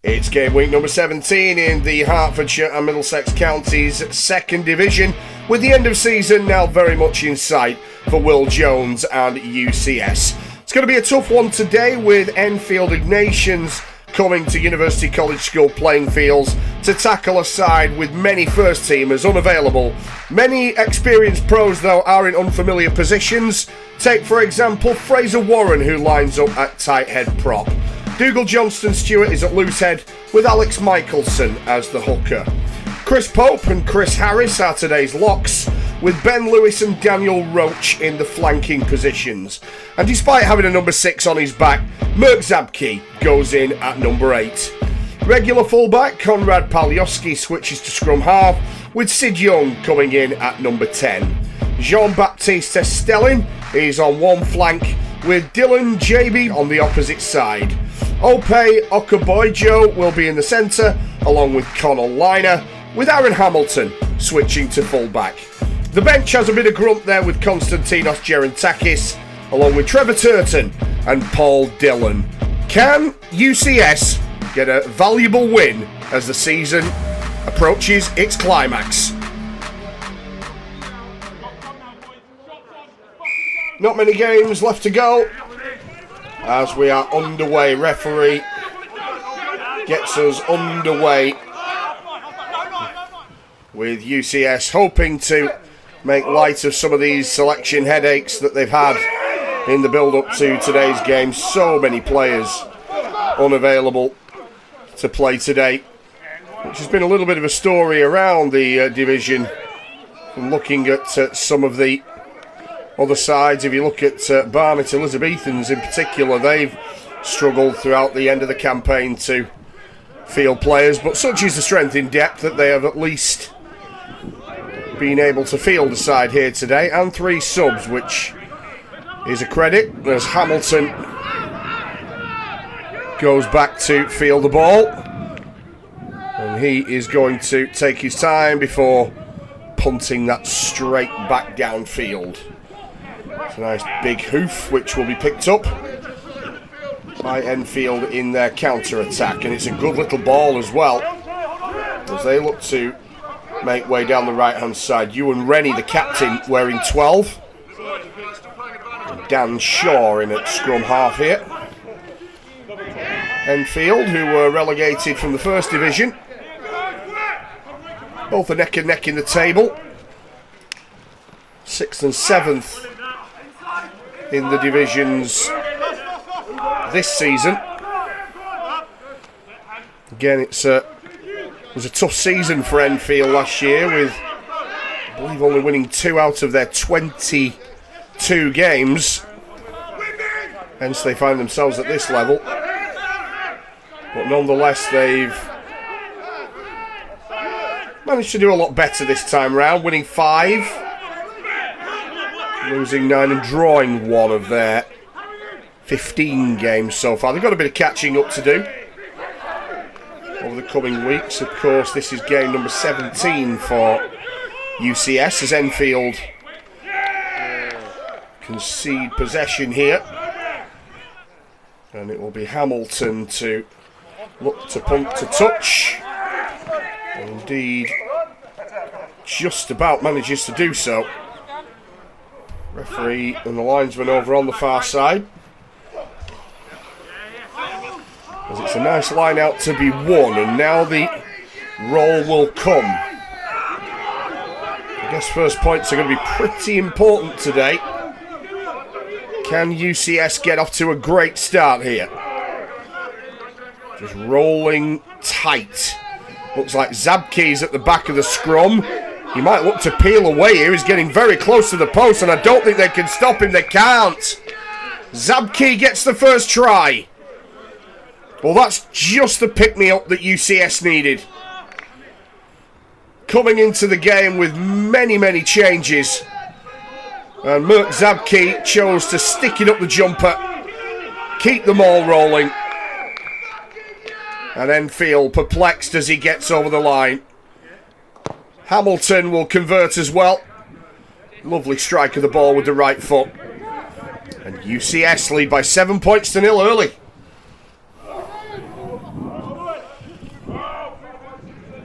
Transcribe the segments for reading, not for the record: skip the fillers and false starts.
It's game week number 17 in the Hertfordshire and Middlesex counties second division, with the end of season now very much in sight for Will Jones and U.C.S. It's going to be a tough one today, with Enfield Ignatians coming to University College School playing fields to tackle a side with many first teamers unavailable. Many experienced pros though are in unfamiliar positions. Take for example Fraser Warren, who lines up at tight head prop. Dougal Johnston Stewart is at loose head, with Alex Michelson as the hooker. Chris Pope and Chris Harris are today's locks, with Ben Lewis and Daniel Roach in the flanking positions. And despite having a number 6 on his back, Mirk Zabke goes in at number 8. Regular fullback Conrad Palioski switches to scrum half, with Sid Young coming in at number 10. Jean-Baptiste Estellin is on one flank, with Dylan JB on the opposite side. Ope Okaboijo will be in the centre, along with Connell Liner, with Aaron Hamilton switching to fullback. The bench has a bit of grunt there, with Konstantinos Gerontakis, along with Trevor Turton and Paul Dillon. Can U.C.S. get a valuable win as the season approaches its climax? Not many games left to go as we are underway. Referee gets us underway, with UCS hoping to make light of some of these selection headaches that they've had in the build-up to today's game. So many players unavailable to play today, which has been a little bit of a story around the division. From looking at some of the other sides, if you look at Barnet Elizabethans in particular, they've struggled throughout the end of the campaign to field players, but such is the strength in depth that they have at least been able to field a side here today, and 3 subs, which is a credit, as Hamilton goes back to field the ball, and he is going to take his time before punting that straight back downfield. It's a nice big hoof which will be picked up by Enfield in their counter-attack, and it's a good little ball as well as they look to make way down the right-hand side. Ewan Rennie, the captain, wearing 12. Dan Shaw in at scrum half here. Enfield, who were relegated from the first division, both are neck and neck in the table. 6th and 7th in the divisions this season. Again, it was a tough season for Enfield last year, with, I believe, only winning 2 out of their 22 games. Hence they find themselves at this level. But nonetheless, they've managed to do a lot better this time round, winning 5, losing 9 and drawing 1 of their 15 games so far. They've got a bit of catching up to do over the coming weeks. Of course, this is game number 17 for UCS, as Enfield concede possession here. And it will be Hamilton to look to punt to touch. And indeed, just about manages to do so. Referee and the linesman over on the far side, as it's a nice line out to be won, and now the roll will come. I guess first points are going to be pretty important today. Can UCS get off to a great start here? Just rolling tight. Looks like Zabke's at the back of the scrum. He might look to peel away here. He's getting very close to the post, and I don't think they can stop him. They can't. Zabke gets the first try. Well, that's just the pick-me-up that UCS needed. Coming into the game with many, many changes. And Mirk Zabke chose to stick it up the jumper, keep them all rolling. And Enfield perplexed as he gets over the line. Hamilton will convert as well. Lovely strike of the ball with the right foot. And UCS lead by 7 points to 0 early.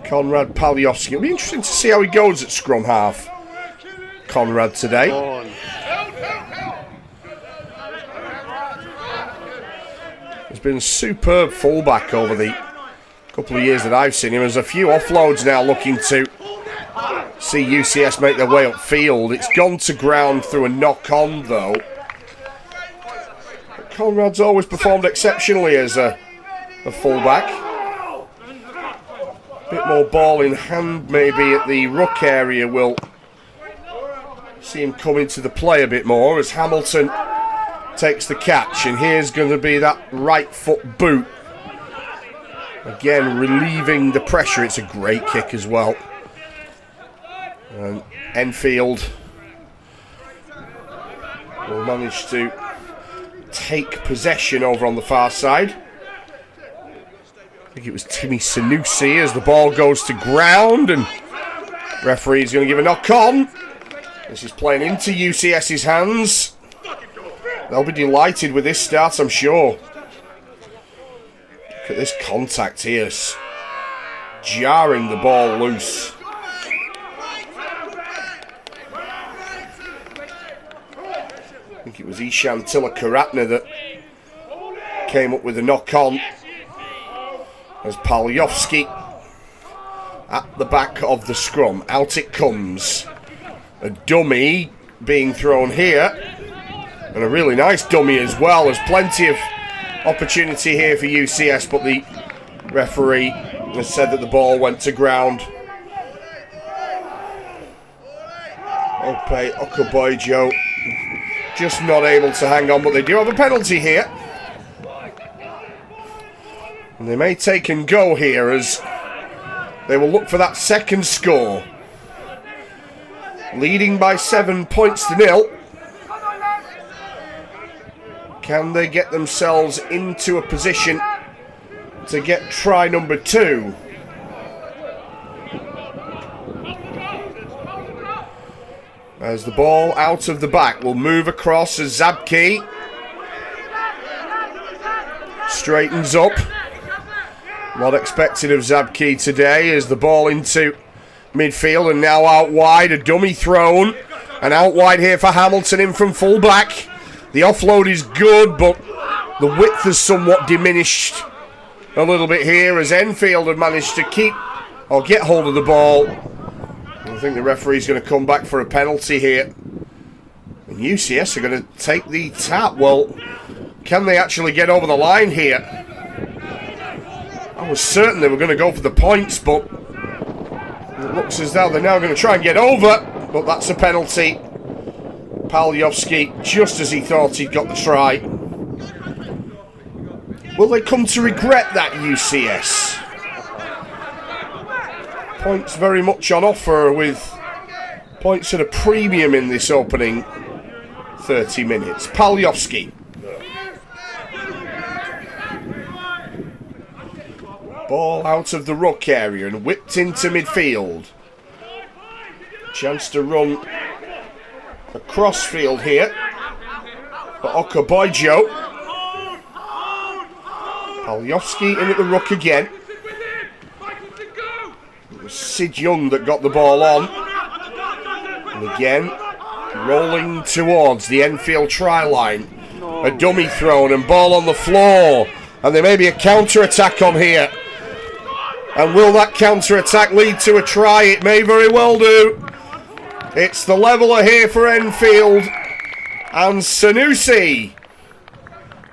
Conrad Paliowski. It'll be interesting to see how he goes at scrum half. Conrad today. He's been a superb fullback over the couple of years that I've seen him. There's a few offloads now looking to see UCS make their way upfield. It's gone to ground through a knock-on though. But Conrad's always performed exceptionally as a fullback. A bit more ball in hand maybe at the ruck area. We'll see him come into the play a bit more as Hamilton takes the catch, and here's going to be that right foot boot. Again, relieving the pressure. It's a great kick as well. And Enfield will manage to take possession over on the far side. I think it was Timmy Sanusi as the ball goes to ground, and referee's going to give a knock on. This is playing into UCS's hands. They'll be delighted with this start, I'm sure. Look at this contact here. Jarring the ball loose. I think it was Ishan Tilakaratne that came up with a knock-on. As Paliowski at the back of the scrum. Out it comes. A dummy being thrown here. And a really nice dummy as well. There's plenty of opportunity here for UCS, but the referee has said that the ball went to ground. Ope Okaboijo just not able to hang on, but they do have a penalty here. And they may take and go here as they will look for that second score. Leading by 7 points to 0. Can they get themselves into a position to get try number 2? As the ball out of the back will move across as Zabke straightens up. Not expected of Zabke today as the ball into midfield and now out wide. A dummy thrown and out wide here for Hamilton in from fullback. The offload is good, but the width has somewhat diminished a little bit here as Enfield have managed to keep or get hold of the ball. I think the referee's going to come back for a penalty here. And UCS are going to take the tap. Well, can they actually get over the line here? I was certain they were going to go for the points, but it looks as though they're now going to try and get over. But that's a penalty. Paliowski, just as he thought he'd got the try. Will they come to regret that, UCS? Points very much on offer, with points at a premium in this opening 30 minutes. Paliowski. Ball out of the ruck area and whipped into midfield. Chance to run across field here for Okaboijo. Paliowski in at the ruck again. It was Sid Young that got the ball on. And again, rolling towards the Enfield try line. A dummy thrown and ball on the floor. And there may be a counter-attack on here. And will that counter-attack lead to a try? It may very well do. It's the leveller here for Enfield. And Sanusi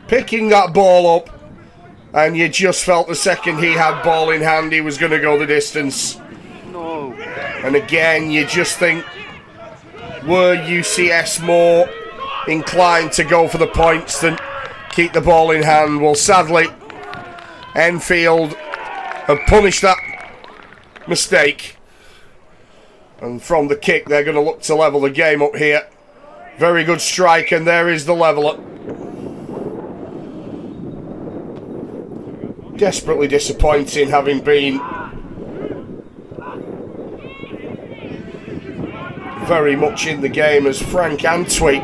picking that ball up. And you just felt the second he had ball in hand, he was going to go the distance. No. And again, you just think, were UCS more inclined to go for the points than keep the ball in hand? Well, sadly, Enfield have punished that mistake. And from the kick, they're going to look to level the game up here. Very good strike, and there is the leveller. Desperately disappointing, having been very much in the game, as Frank Antwi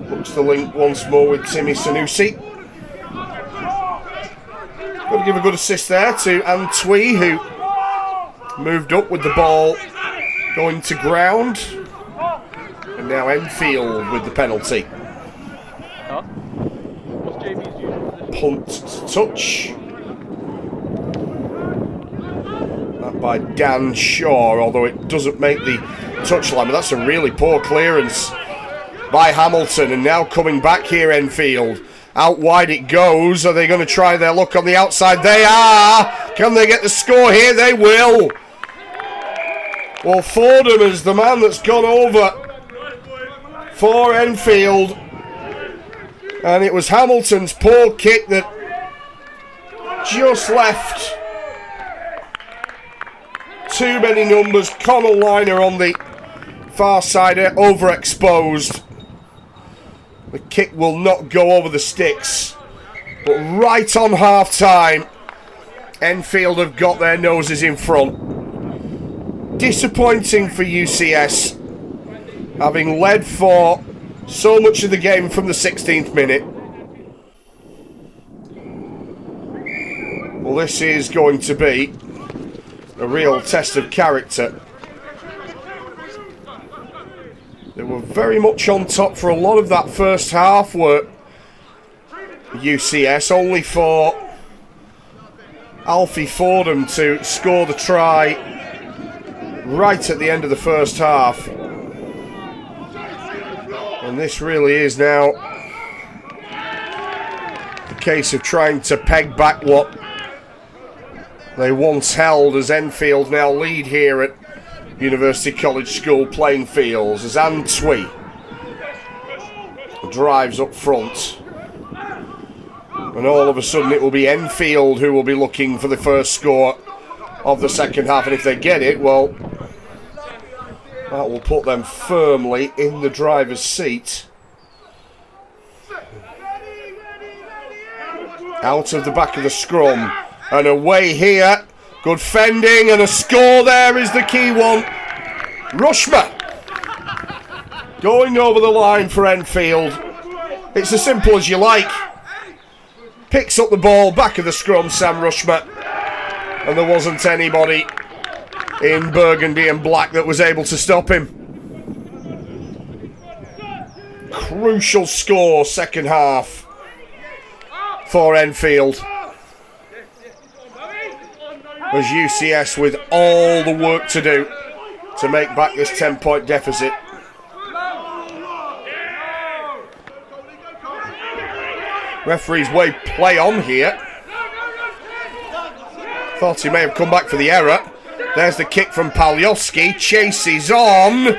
looks to link once more with Timmy Sanusi. Got to give a good assist there to Antwi, who moved up with the ball going to ground. And now Enfield with the penalty. Punt to touch. That by Dan Shaw, although it doesn't make the touchline, but that's a really poor clearance by Hamilton. And now coming back here, Enfield. Out wide it goes. Are they going to try their luck on the outside? They are! Can they get the score here? They will! Well, Fordham is the man that's gone over for Enfield. And it was Hamilton's poor kick that just left too many numbers. Connell Liner on the far side, overexposed. The kick will not go over the sticks. But right on half-time, Enfield have got their noses in front. Disappointing for U.C.S, having led for so much of the game from the 16th minute. Well, this is going to be a real test of character. They were very much on top for a lot of that first half, were U.C.S, only for Alfie Fordham to score the try right at the end of the first half. And this really is now the case of trying to peg back what they once held, as Enfield now lead here at University College School playing fields, as Antwi drives up front. And all of a sudden it will be Enfield who will be looking for the first score of the second half. And if they get it, well, that will put them firmly in the driver's seat. Out of the back of the scrum and away here. Good fending and a score there is the key one. Rushmer going over the line for Enfield. It's as simple as you like. Picks up the ball, back of the scrum, Sam Rushmer. And there wasn't anybody in burgundy and black that was able to stop him. Crucial score, second half for Enfield. As U.C.S with all the work to do to make back this 10-point deficit. Referee's way play on here. Thought he may have come back for the error. There's the kick from Palioski. Chases on.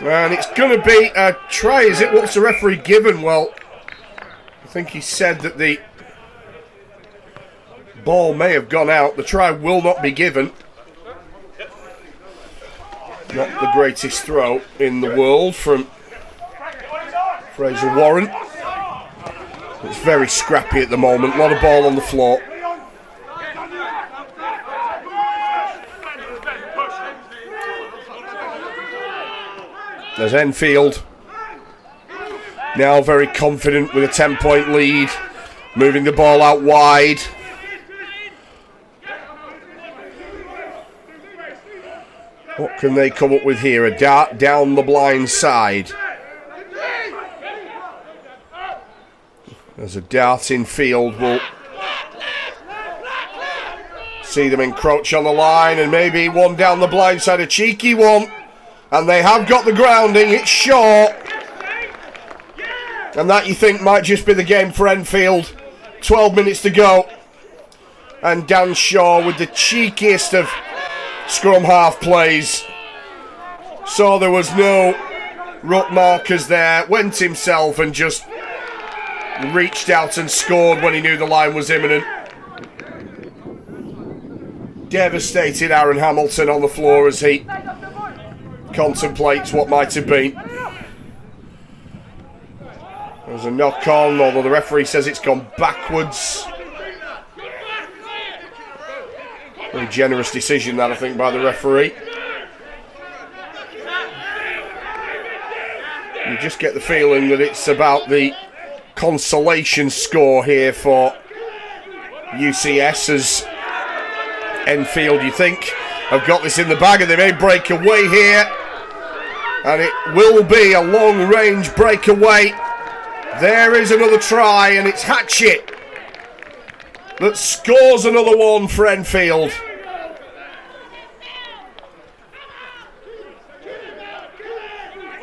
And it's going to be a try, is it? What's the referee given? Well, I think he said that the ball may have gone out. The try will not be given. Not the greatest throw in the world from Fraser Warren. It's very scrappy at the moment. A lot of ball on the floor. There's Enfield. Now very confident with a 10-point lead. Moving the ball out wide. What can they come up with here? A dart down the blind side. There's a dart in field. We'll see them encroach on the line, and maybe one down the blind side, a cheeky one. And they have got the grounding. It's short. And that, you think, might just be the game for Enfield. 12 minutes to go. And Dan Shaw with the cheekiest of scrum half plays. So there was no ruck markers there. Went himself and just reached out and scored when he knew the line was imminent. Devastated Aaron Hamilton on the floor as he contemplates what might have been. There's a knock on, although the referee says it's gone backwards. Very generous decision that, I think, by the referee. You just get the feeling that it's about the consolation score here for U.C.S. as Enfield, you think, have got this in the bag, and they may break away here. And it will be a long-range breakaway. There is another try, and it's Hatchett that scores another one for Enfield.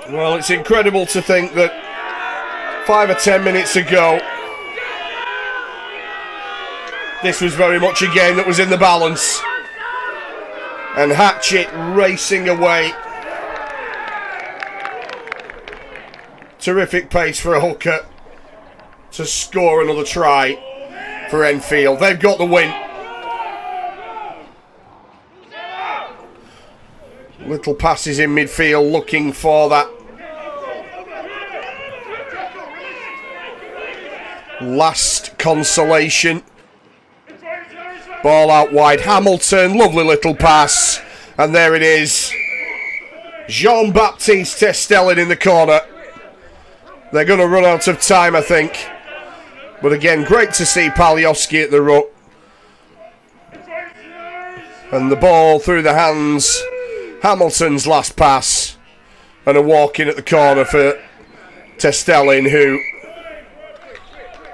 Well, it's incredible to think that 5 or 10 minutes ago, this was very much a game that was in the balance. And Hatchett racing away. Terrific pace for a hooker to score another try for Enfield. They've got the win. Little passes in midfield looking for that last consolation. Ball out wide. Hamilton, lovely little pass. And there it is. Jean-Baptiste Testellin in the corner. They're going to run out of time, I think. But again, great to see Palioski at the ruck. And the ball through the hands. Hamilton's last pass. And a walk in at the corner for Testellin, who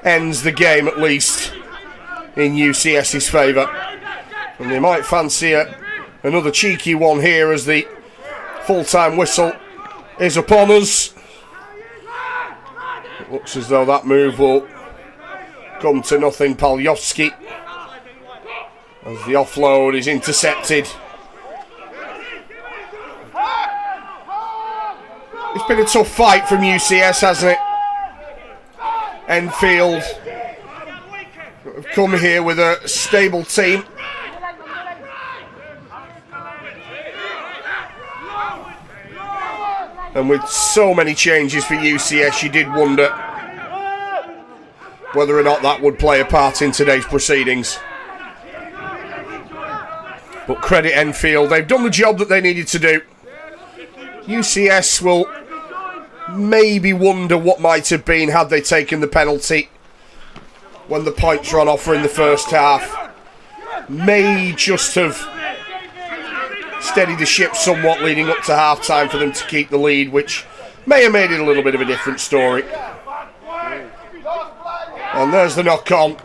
ends the game at least in UCS's favour. And they might fancy another cheeky one here as the full-time whistle is upon us. It looks as though that move will come to nothing. Palioski, as the offload is intercepted. It's been a tough fight from UCS, hasn't it? Enfield have come here with a stable team. And with so many changes for UCS, you did wonder whether or not that would play a part in today's proceedings. But credit Enfield, they've done the job that they needed to do. UCS will maybe wonder what might have been had they taken the penalty when the points were on offer in the first half. May just have steadied the ship somewhat leading up to half time for them to keep the lead, which may have made it a little bit of a different story. And there's the knock on,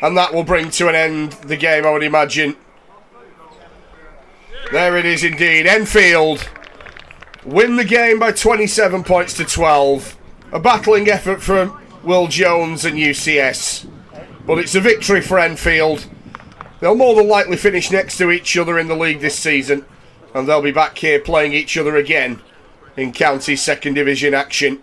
and that will bring to an end the game, I would imagine. There it is indeed. Enfield win the game by 27 points to 12. A battling effort from Will Jones and UCS. But it's a victory for Enfield. They'll more than likely finish next to each other in the league this season. And they'll be back here playing each other again in County Second Division action.